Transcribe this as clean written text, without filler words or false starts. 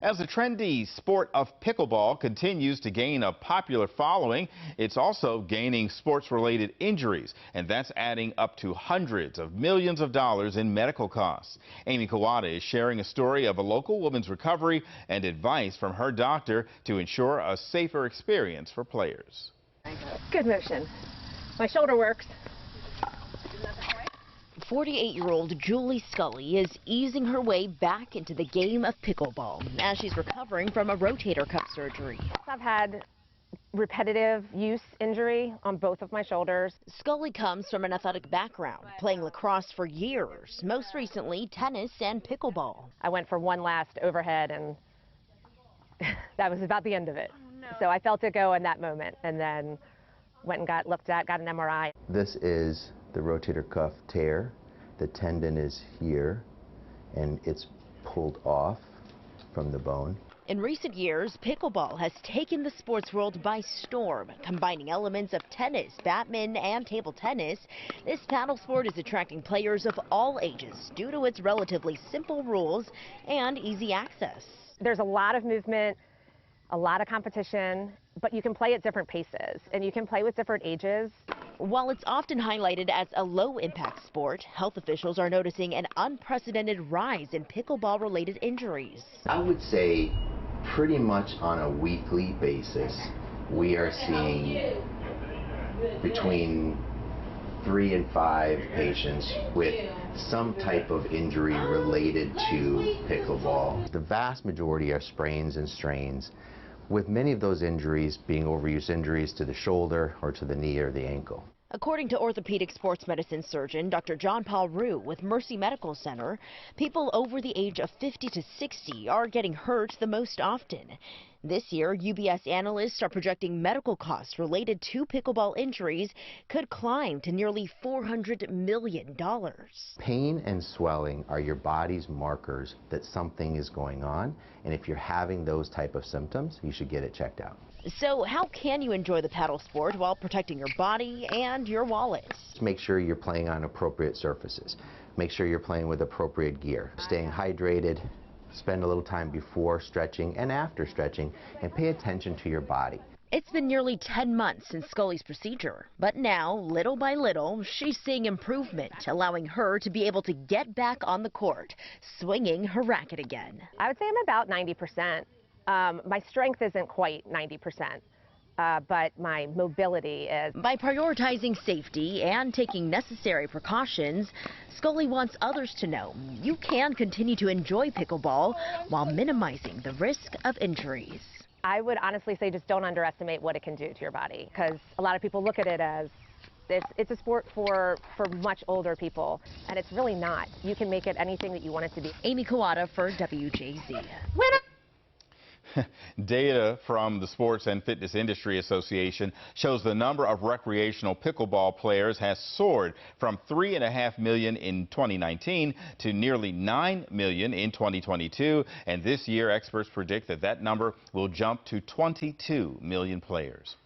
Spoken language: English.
As the trendy sport of pickleball continues to gain a popular following, it's also gaining sports-related injuries, and that's adding up to hundreds of millions of dollars in medical costs. Amy Kawada is sharing a story of a local woman's recovery and advice from her doctor to ensure a safer experience for players. Good motion. My shoulder works. 48-year-old Julie Scully is easing her way back into the game of pickleball as she's recovering from a rotator cuff surgery. I've had repetitive use injury on both of my shoulders. Scully comes from an athletic background, playing lacrosse for years, most recently tennis and pickleball. I went for one last overhead and that was about the end of it. So I felt it go in that moment and then went and got looked at, got an MRI. This is the rotator cuff tear. The tendon is here and it's pulled off from the bone. In recent years, pickleball has taken the sports world by storm, combining elements of tennis, badminton, and table tennis. This paddle sport is attracting players of all ages due to its relatively simple rules and easy access. There's a lot of movement, a lot of competition, but you can play at different paces and you can play with different ages. While it's often highlighted as a low-impact sport, health officials are noticing an unprecedented rise in pickleball-related injuries. I would say pretty much on a weekly basis, we are seeing between 3 and 5 patients with some type of injury related to pickleball. The vast majority are sprains and strains, with many of those injuries being overuse injuries to the shoulder or to the knee or the ankle. According to orthopedic sports medicine surgeon Dr. John Paul Rue with Mercy Medical Center, people over the age of 50 to 60 are getting hurt the most often. This year, UBS analysts are projecting medical costs related to pickleball injuries could climb to nearly $400 million. Pain and swelling are your body's markers that something is going on, and if you're having those type of symptoms, you should get it checked out. So how can you enjoy the paddle sport while protecting your body and your wallet? Make sure you're playing on appropriate surfaces. Make sure you're playing with appropriate gear. Staying hydrated, spend a little time before stretching and after stretching, and pay attention to your body. It's been nearly 10 months since Scully's procedure, but now, little by little, she's seeing improvement, allowing her to be able to get back on the court, swinging her racket again. I would say I'm about 90%. My strength isn't quite 90%, but my mobility is. By prioritizing safety and taking necessary precautions, Scully wants others to know you can continue to enjoy pickleball while minimizing the risk of injuries. I would honestly say just don't underestimate what it can do to your body, because a lot of people look at it as it's a sport for much older people, and it's really not. You can make it anything that you want it to be. Amy Kawada for WJZ. Data from the Sports and Fitness Industry Association shows the number of recreational pickleball players has soared from 3.5 million in 2019 to nearly 9 million in 2022. And this year, experts predict that number will jump to 22 million players.